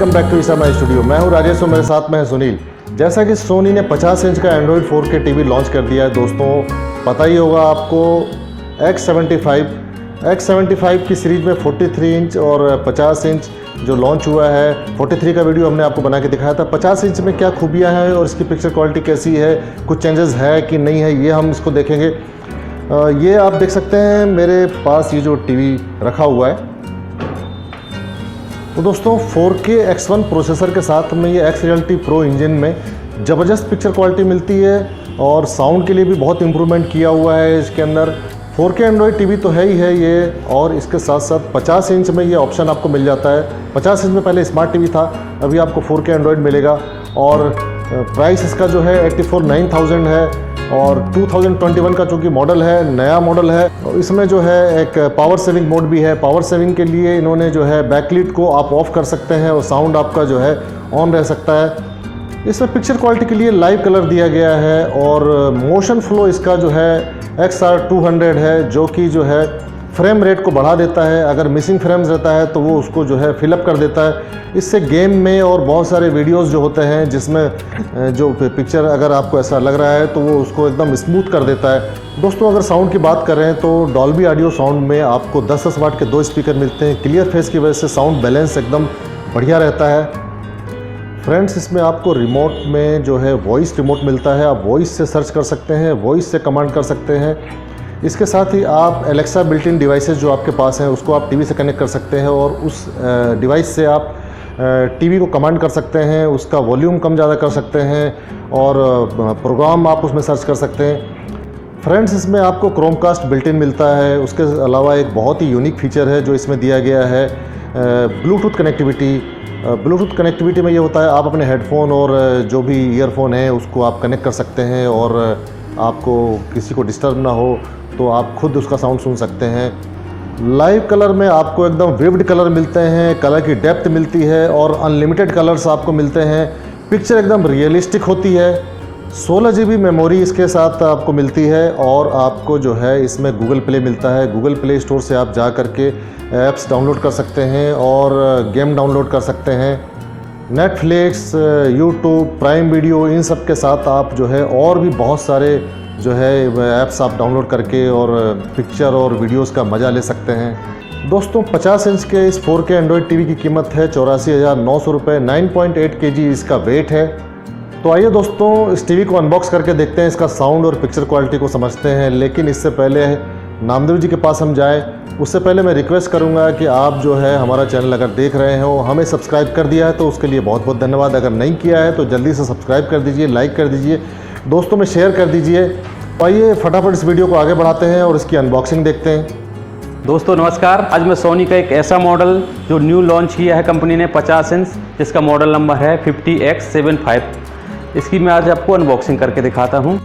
Welcome back to ईसा my studio. मैं हूं राजेश और मेरे साथ में है सुनील। जैसा कि सोनी ने 50 इंच का एंड्रॉयड 4K टीवी लॉन्च कर दिया है दोस्तों, पता ही होगा आपको। X75 की सीरीज में 43 इंच और 50 इंच जो लॉन्च हुआ है। 43 का वीडियो हमने आपको बना के दिखाया था। 50 इंच में क्या खूबियाँ हैं और इसकी पिक्चर क्वालिटी कैसी है, कुछ चेंजेस है कि नहीं है, ये हम इसको देखेंगे। ये आप देख सकते हैं मेरे पास ये जो टीवी रखा हुआ है, तो दोस्तों 4K X1 प्रोसेसर के साथ में ये X Reality Pro इंजन में ज़बरदस्त पिक्चर क्वालिटी मिलती है और साउंड के लिए भी बहुत इम्प्रूवमेंट किया हुआ है इसके अंदर। 4K एंड्रॉयड टीवी तो है ही है ये, और इसके साथ साथ 50 इंच में ये ऑप्शन आपको मिल जाता है। 50 इंच में पहले स्मार्ट टीवी था, अभी आपको 4K एंड्रॉयड मिलेगा और प्राइस इसका जो है 84,9,000 है। और 2021 का चूँकि मॉडल है, नया मॉडल है, और इसमें जो है एक पावर सेविंग मोड भी है। पावर सेविंग के लिए इन्होंने जो है बैकलाइट को आप ऑफ कर सकते हैं और साउंड आपका जो है ऑन रह सकता है। इसमें पिक्चर क्वालिटी के लिए लाइव कलर दिया गया है और मोशन फ्लो इसका जो है XR200 है, जो कि जो है फ्रेम रेट को बढ़ा देता है। अगर मिसिंग फ्रेम्स रहता है तो वो उसको जो है फिलअप कर देता है। इससे गेम में और बहुत सारे वीडियोस जो होते हैं जिसमें जो पिक्चर अगर आपको ऐसा लग रहा है तो वो उसको एकदम स्मूथ कर देता है। दोस्तों अगर साउंड की बात करें तो डॉल्बी ऑडियो साउंड में आपको 10-10 वाट के 2 स्पीकर मिलते हैं। क्लियर फेस की वजह से साउंड बैलेंस एकदम बढ़िया रहता है। फ्रेंड्स, इसमें आपको रिमोट में जो है वॉइस रिमोट मिलता है। आप वॉइस से सर्च कर सकते हैं, वॉइस से कमांड कर सकते हैं। इसके साथ ही आप एलेक्सा बिल्ट इन डिवाइसेस जो आपके पास हैं उसको आप टीवी से कनेक्ट कर सकते हैं और उस डिवाइस से आप टीवी को कमांड कर सकते हैं, उसका वॉल्यूम कम ज़्यादा कर सकते हैं और प्रोग्राम आप उसमें सर्च कर सकते हैं। फ्रेंड्स, इसमें आपको क्रोमकास्ट बिल्ट इन मिलता है। उसके अलावा एक बहुत ही यूनिक फीचर है जो इसमें दिया गया है, ब्लूटूथ कनेक्टिविटी। ब्लूटूथ कनेक्टिविटी में ये होता है आप अपने हेडफोन और जो भी ईयरफोन है उसको आप कनेक्ट कर सकते हैं और आपको किसी को डिस्टर्ब ना हो तो आप खुद उसका साउंड सुन सकते हैं। लाइव कलर में आपको एकदम विविड कलर मिलते हैं, कलर की डेप्थ मिलती है और अनलिमिटेड कलर्स आपको मिलते हैं। पिक्चर एकदम रियलिस्टिक होती है। 16 GB मेमोरी इसके साथ आपको मिलती है और आपको जो है इसमें गूगल प्ले मिलता है। गूगल प्ले स्टोर से आप जा कर के ऐप्स डाउनलोड कर सकते हैं और गेम डाउनलोड कर सकते हैं। नेटफ्लिक्स, यूट्यूब, प्राइम वीडियो, इन सब के साथ आप जो है और भी बहुत सारे जो है ऐप्स आप डाउनलोड करके और पिक्चर और वीडियोस का मज़ा ले सकते हैं। दोस्तों 50 इंच के इस 4K एंड्रॉयड टीवी की कीमत है 84,900 रुपये। 9.8 kg इसका वेट है। तो आइए दोस्तों इस टीवी को अनबॉक्स करके देखते हैं, इसका साउंड और पिक्चर क्वालिटी को समझते हैं। लेकिन इससे पहले नामदेव जी के पास हम जाएँ उससे पहले मैं रिक्वेस्ट करूंगा कि आप जो है हमारा चैनल अगर देख रहे हो, हमें सब्सक्राइब कर दिया है तो उसके लिए बहुत बहुत धन्यवाद। अगर नहीं किया है तो जल्दी से सब्सक्राइब कर दीजिए, लाइक कर दीजिए, दोस्तों में शेयर कर दीजिए। आइए फटाफट इस वीडियो को आगे बढ़ाते हैं और इसकी अनबॉक्सिंग देखते हैं। दोस्तों नमस्कार। आज मैं सोनी का एक ऐसा मॉडल जो न्यू लॉन्च किया है कंपनी ने 50 इंच, जिसका मॉडल नंबर है 50X75। इसकी मैं आज आपको अनबॉक्सिंग करके दिखाता हूँ।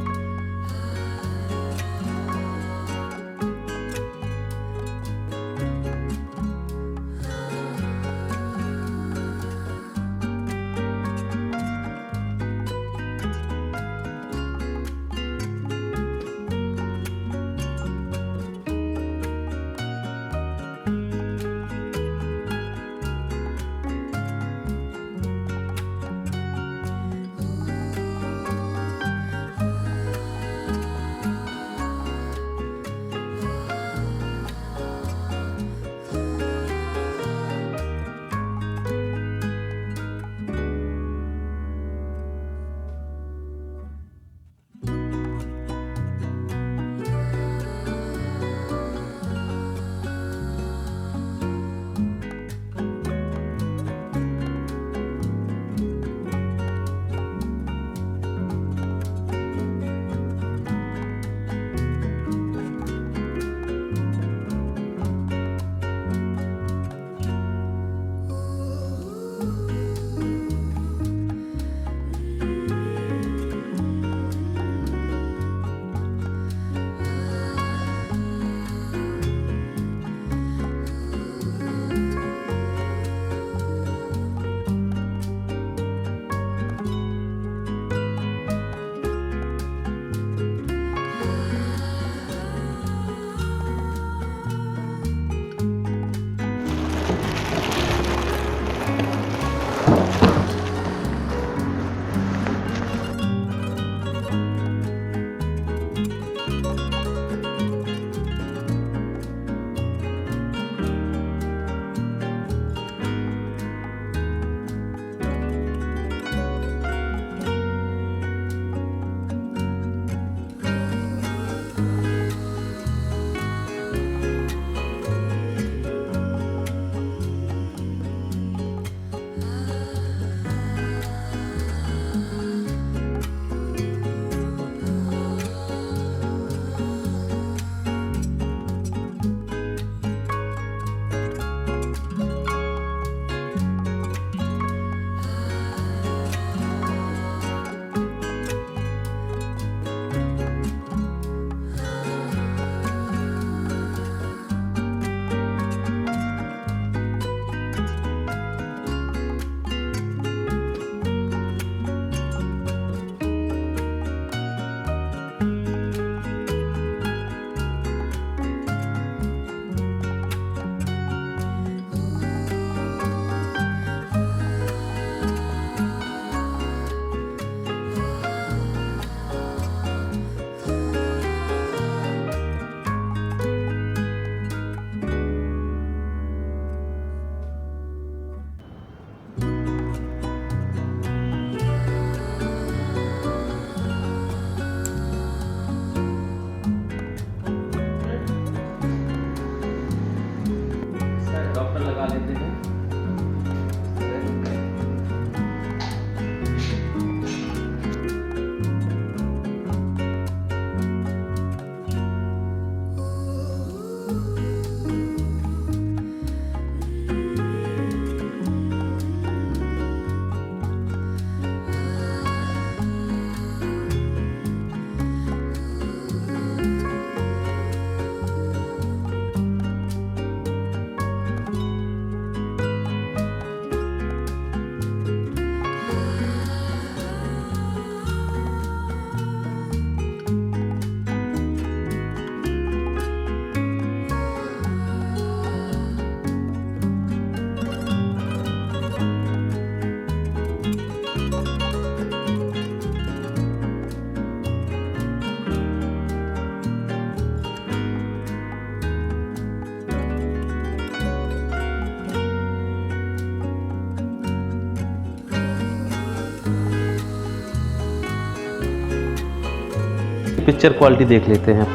पिक्चर क्वालिटी देख लेते हैं।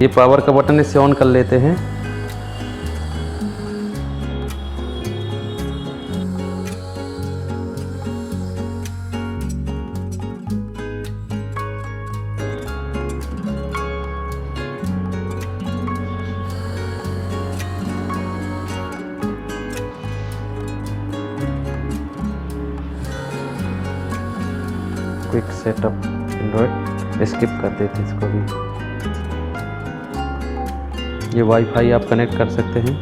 ये पावर का बटन, इससे ऑन कर लेते हैं। क्विक सेटअप एंड्रॉयड, स्किप कर देते हैं इसको भी। ये वाईफाई आप कनेक्ट कर सकते हैं।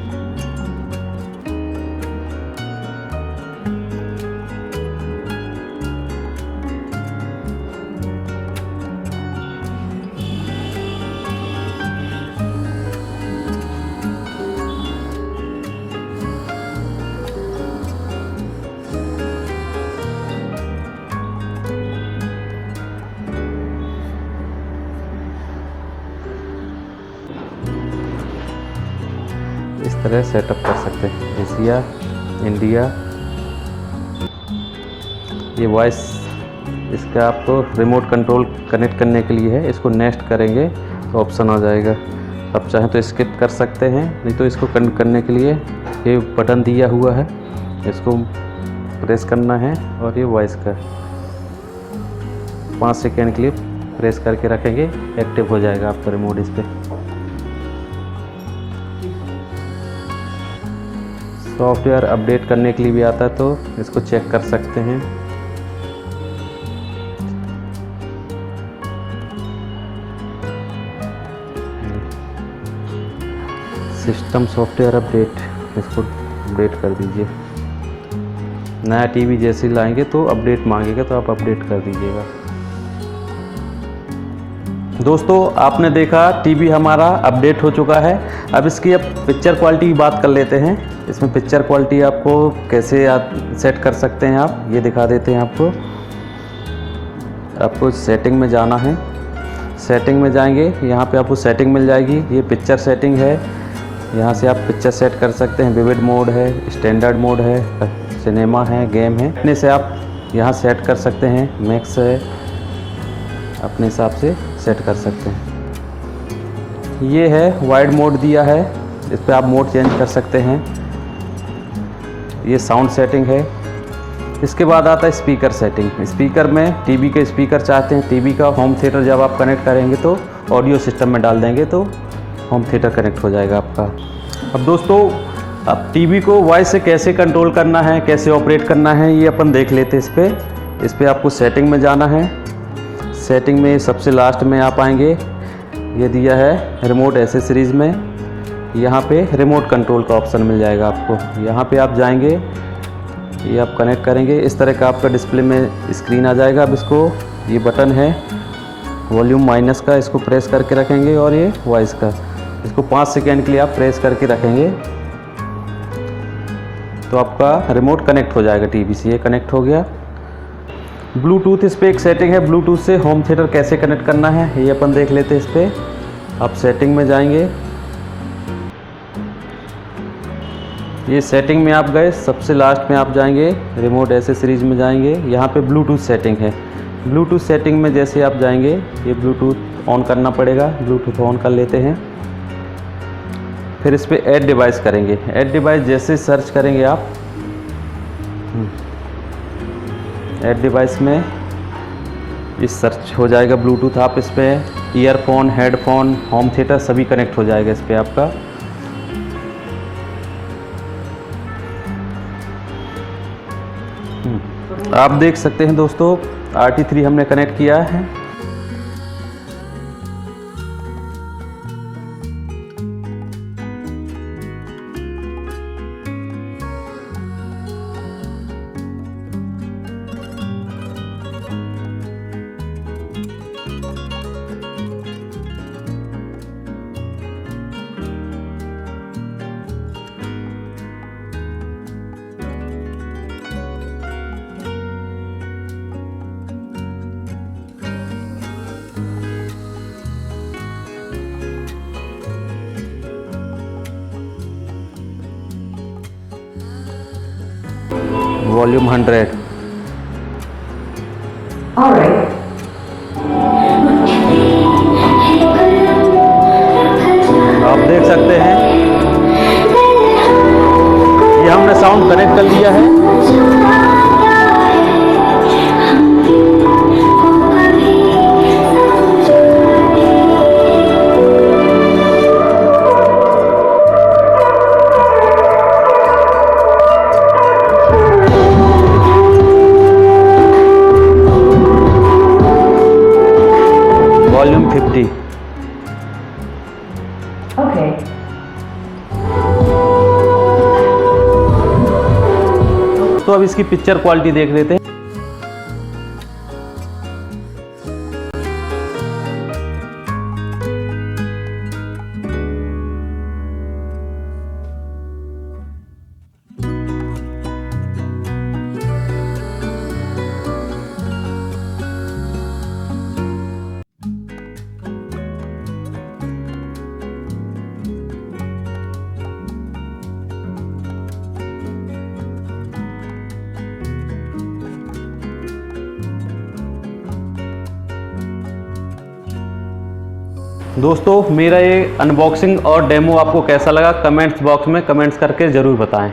इस तरह सेटअप कर सकते हैं। एशिया, इंडिया, ये वॉइस इसका आपको रिमोट कंट्रोल कनेक्ट करने के लिए है। इसको नेक्स्ट करेंगे तो ऑप्शन आ जाएगा। आप चाहें तो स्किप कर सकते हैं, नहीं तो इसको कनेक्ट करने के लिए ये बटन दिया हुआ है, इसको प्रेस करना है और ये वॉइस का 5 सेकेंड के लिए प्रेस करके रखेंगे, एक्टिव हो जाएगा आपका रिमोट इस पर। सॉफ्टवेयर अपडेट करने के लिए भी आता है, तो इसको चेक कर सकते हैं। सिस्टम सॉफ्टवेयर अपडेट, इसको अपडेट कर दीजिए। नया टीवी जैसे लाएंगे तो अपडेट मांगेगा, तो आप अपडेट कर दीजिएगा। दोस्तों, आपने देखा टीवी हमारा अपडेट हो चुका है। अब इसकी पिक्चर क्वालिटी की बात कर लेते हैं। इसमें पिक्चर क्वालिटी आपको कैसे आप सेट कर सकते हैं, आप ये दिखा देते हैं आपको सेटिंग में जाना है। सेटिंग में जाएंगे, यहाँ पे आपको सेटिंग मिल जाएगी। ये पिक्चर सेटिंग है, यहाँ से आप पिक्चर सेट कर सकते हैं। विविड मोड है, स्टैंडर्ड मोड है, सिनेमा है, गेम है। अपने से आप यहाँ सेट कर सकते हैं। मैक्स है, अपने हिसाब से सेट कर सकते हैं। ये है वाइड मोड दिया है, इस पर आप मोड चेंज कर सकते हैं। ये साउंड सेटिंग है। इसके बाद आता है स्पीकर सेटिंग। स्पीकर में टीवी के स्पीकर चाहते हैं, टीवी का होम थिएटर जब आप कनेक्ट करेंगे तो ऑडियो सिस्टम में डाल देंगे तो होम थिएटर कनेक्ट हो जाएगा आपका। अब दोस्तों, अब टीवी को वॉइस से कैसे कंट्रोल करना है, कैसे ऑपरेट करना है, ये अपन देख लेते हैं। इस पर आपको सेटिंग में जाना है। सेटिंग में सबसे लास्ट में आप आएंगे, ये दिया है रिमोट एसेसरीज़ में। यहाँ पे रिमोट कंट्रोल का ऑप्शन मिल जाएगा आपको। यहाँ पे आप जाएंगे, ये आप कनेक्ट करेंगे, इस तरह का आपका डिस्प्ले में स्क्रीन आ जाएगा। अब इसको, ये बटन है वॉल्यूम माइनस का, इसको प्रेस करके रखेंगे, और ये वॉइस का, इसको 5 सेकेंड के लिए आप प्रेस करके रखेंगे तो आपका रिमोट कनेक्ट हो जाएगा टीवी से। ये कनेक्ट हो गया। ब्लूटूथ, इस पर एक सेटिंग है, ब्लूटूथ से होम थिएटर कैसे कनेक्ट करना है ये अपन देख लेते हैं। इस पर आप सेटिंग में जाएंगे, ये सेटिंग में आप गए, सबसे लास्ट में आप जाएंगे, रिमोट एसेसरीज में जाएंगे। यहाँ पे ब्लूटूथ सेटिंग है। ब्लूटूथ सेटिंग में जैसे आप जाएंगे, ये ब्लूटूथ ऑन करना पड़ेगा। ब्लूटूथ ऑन कर लेते हैं। फिर इस पर ऐड डिवाइस करेंगे। ऐड डिवाइस जैसे सर्च करेंगे आप, ऐड डिवाइस में इस सर्च हो जाएगा ब्लूटूथ। आप इस पर ईयरफोन, हेडफोन, होम थिएटर सभी कनेक्ट हो जाएगा इस पर आपका। आप देख सकते हैं दोस्तों, RT3 हमने कनेक्ट किया है। Volume 100. All right. कनेक्ट कर लिया है। वॉल्यूम 50। Okay. तो अब इसकी पिक्चर क्वालिटी देख लेते हैं। दोस्तों मेरा ये अनबॉक्सिंग और डेमो आपको कैसा लगा कमेंट्स बॉक्स में कमेंट्स करके ज़रूर बताएं।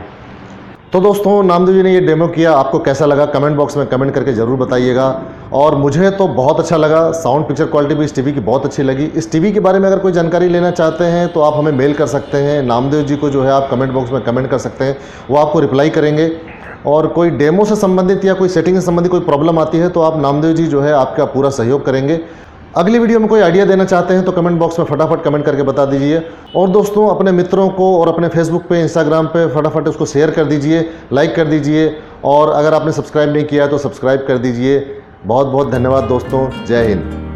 तो दोस्तों नामदेव जी ने ये डेमो किया, आपको कैसा लगा कमेंट बॉक्स में कमेंट करके ज़रूर बताइएगा। और मुझे तो बहुत अच्छा लगा, साउंड पिक्चर क्वालिटी भी इस टीवी की बहुत अच्छी लगी। इस टीवी के बारे में अगर कोई जानकारी लेना चाहते हैं तो आप हमें मेल कर सकते हैं। नामदेव जी को जो है आप कमेंट बॉक्स में कमेंट कर सकते हैं, वो आपको रिप्लाई करेंगे। और कोई डेमो से संबंधित या कोई सेटिंग से संबंधित कोई प्रॉब्लम आती है तो आप नामदेव जी जो है आपका पूरा सहयोग करेंगे। अगली वीडियो में कोई आइडिया देना चाहते हैं तो कमेंट बॉक्स में फटाफट कमेंट करके बता दीजिए। और दोस्तों अपने मित्रों को और अपने फेसबुक पे, इंस्टाग्राम पे फटाफट उसको शेयर कर दीजिए, लाइक कर दीजिए। और अगर आपने सब्सक्राइब नहीं किया है तो सब्सक्राइब कर दीजिए। बहुत बहुत धन्यवाद दोस्तों, जय हिंद।